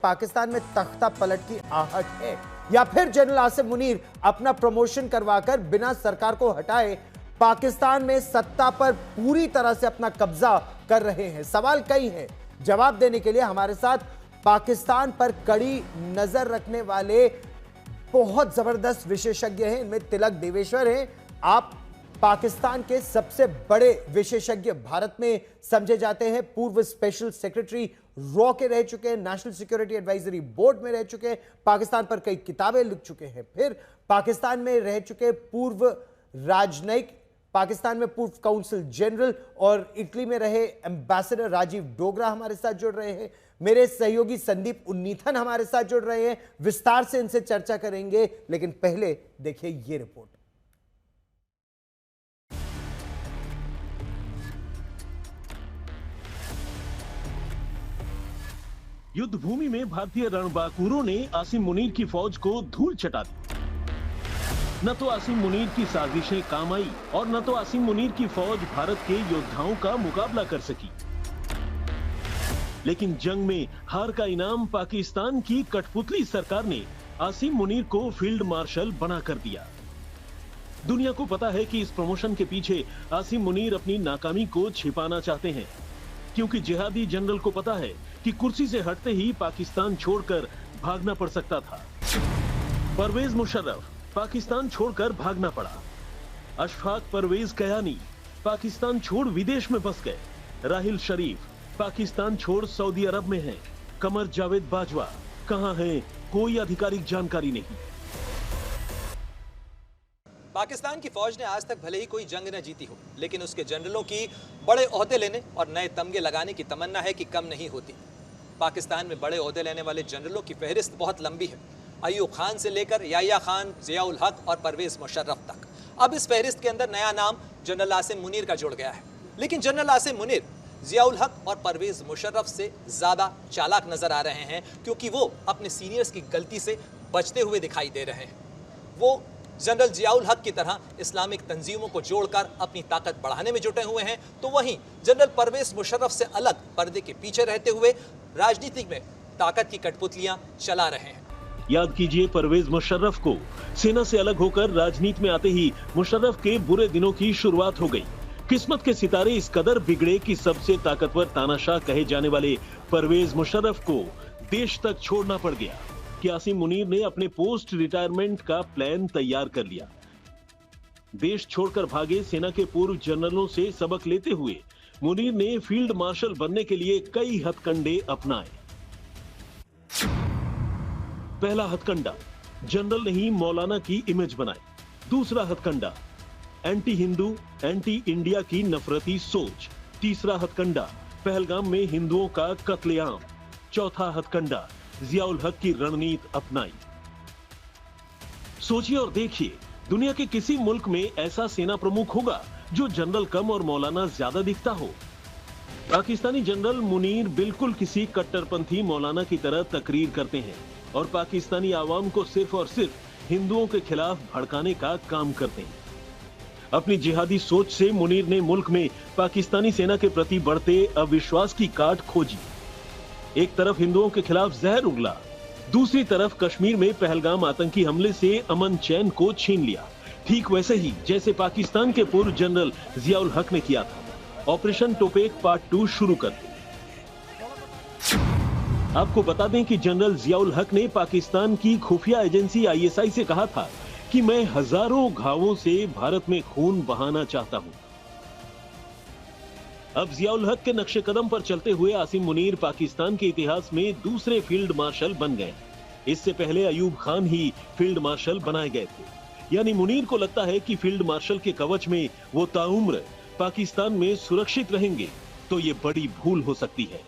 पाकिस्तान में तख्ता पलट की आहट है या फिर जनरल आसिम मुनीर अपना प्रमोशन करवाकर बिना सरकार को हटाए पाकिस्तान में सत्ता पर पूरी तरह से अपना कब्जा कर रहे हैं। सवाल कई हैं। जवाब देने के लिए हमारे साथ पाकिस्तान पर कड़ी नजर रखने वाले बहुत जबरदस्त विशेषज्ञ हैं। इनमें तिलक देवेश्वर हैं। आप पाकिस्तान के सबसे बड़े विशेषज्ञ भारत में समझे जाते हैं। पूर्व स्पेशल सेक्रेटरी रॉ के रह चुके हैं, नेशनल सिक्योरिटी एडवाइजरी बोर्ड में रह चुके हैं, पाकिस्तान पर कई किताबें लिख चुके हैं। फिर पाकिस्तान में रह चुके पूर्व राजनयिक, पाकिस्तान में पूर्व काउंसिल जनरल और इटली में रहे एम्बेसडर राजीव डोगरा हमारे साथ जुड़ रहे हैं। मेरे सहयोगी संदीप उन्नीथन हमारे साथ जुड़ रहे हैं। विस्तार से इनसे चर्चा करेंगे, लेकिन पहले देखिए ये रिपोर्ट। युद्ध भूमि में भारतीय रणबांकुरों ने आसिम मुनीर की फौज को धूल चटा दी। न तो आसिम मुनीर की साजिशें काम आई और न तो आसिम मुनीर की फौज भारत के योद्धाओं का मुकाबला कर सकी। लेकिन जंग में हार का इनाम पाकिस्तान की कठपुतली सरकार ने आसिम मुनीर को फील्ड मार्शल बना कर दिया। दुनिया को पता है कि इस प्रमोशन के पीछे आसिम मुनीर अपनी नाकामी को छिपाना चाहते हैं, क्योंकि जिहादी जनरल को पता है कि कुर्सी से हटते ही पाकिस्तान छोड़कर भागना पड़ सकता था। परवेज मुशर्रफ पाकिस्तान छोड़कर भागना पड़ा। अशफाक परवेज कयानी पाकिस्तान छोड़ विदेश में बस गए। राहिल शरीफ पाकिस्तान छोड़ सऊदी अरब में हैं। कमर जावेद बाजवा कहां हैं, कोई आधिकारिक जानकारी नहीं। पाकिस्तान की फौज ने आज तक भले ही कोई जंग न जीती हो, लेकिन उसके जनरलों की बड़े ओहदे लेने और नए तमगे लगाने की तमन्ना है कि कम नहीं होती। पाकिस्तान में बड़े ओहदे लेने वाले जनरलों की फहरिस्त बहुत लंबी है, अयूब खान से लेकर याया खान, जियाउल हक और परवेज मुशर्रफ तक। अब इस फहरिस्त के अंदर नया नाम जनरल आसिम मुनीर का जुड़ गया है। लेकिन जनरल आसिम मुनीर जियाउल हक और परवेज मुशर्रफ से ज्यादा चालाक नजर आ रहे हैं, क्योंकि वो अपने सीनियर्स की गलती से बचते हुए दिखाई दे रहे हैं। वो जनरल जियाउल हक की तरह इस्लामिक तंजीमों को जोड़कर अपनी ताकत बढ़ाने में जुटे हुए हैं, तो वहीं जनरल परवेज मुशर्रफ से अलग पर्दे के पीछे रहते हुए राजनीति में ताकत की कठपुतलियां चला रहे हैं। याद कीजिए, परवेज मुशर्रफ को सेना से अलग होकर राजनीति में आते ही मुशर्रफ के बुरे दिनों की शुरुआत हो गई। किस्मत के सितारे इस कदर बिगड़े कि सबसे ताकतवर तानाशाह कहे जाने वाले परवेज मुशर्रफ को देश तक छोड़ना पड़ गया कि आसिम मुनीर ने अपने पोस्ट रिटायरमेंट का प्लान तैयार कर लिया। देश छोड़कर भागे सेना के पूर्व जनरलों से सबक लेते हुए मुनीर ने फील्ड मार्शल बनने के लिए कई हथकंडे अपनाए। पहला हथकंडा, जनरल नहीं मौलाना की इमेज बनाए। दूसरा हथकंडा, एंटी हिंदू एंटी इंडिया की नफरती सोच। तीसरा हथकंडा, पहलगाम में हिंदुओं का कत्लेआम। चौथा हथकंडा, जियाउल हक की रणनीति अपनाई। सोचिए और देखिए, दुनिया के किसी मुल्क में ऐसा सेना प्रमुख होगा जो जनरल कम और मौलाना ज्यादा दिखता हो? पाकिस्तानी जनरल मुनीर बिल्कुल किसी कट्टरपंथी मौलाना की तरह तकरीर करते हैं और पाकिस्तानी आवाम को सिर्फ और सिर्फ हिंदुओं के खिलाफ भड़काने का काम करते हैं। अपनी जिहादी सोच से मुनीर ने मुल्क में पाकिस्तानी सेना के प्रति बढ़ते अविश्वास की काट खोजी। एक तरफ हिंदुओं के खिलाफ जहर उगला, दूसरी तरफ कश्मीर में पहलगाम आतंकी हमले से अमन चैन को छीन लिया, ठीक वैसे ही जैसे पाकिस्तान के पूर्व जनरल जियाउल हक ने किया था। ऑपरेशन टोपेक पार्ट 2 शुरू कर दे। आपको बता दें कि जनरल जियाउल हक ने पाकिस्तान की खुफिया एजेंसी ISI से कहा था कि मैं हजारों घावों से भारत में खून बहाना चाहता हूं। अब जियाउल हक के नक्शे कदम पर चलते हुए आसिम मुनीर पाकिस्तान के इतिहास में दूसरे फील्ड मार्शल बन गए। इससे पहले अयूब खान ही फील्ड मार्शल बनाए गए थे। यानी मुनीर को लगता है कि फील्ड मार्शल के कवच में वो ताउम्र पाकिस्तान में सुरक्षित रहेंगे, तो ये बड़ी भूल हो सकती है।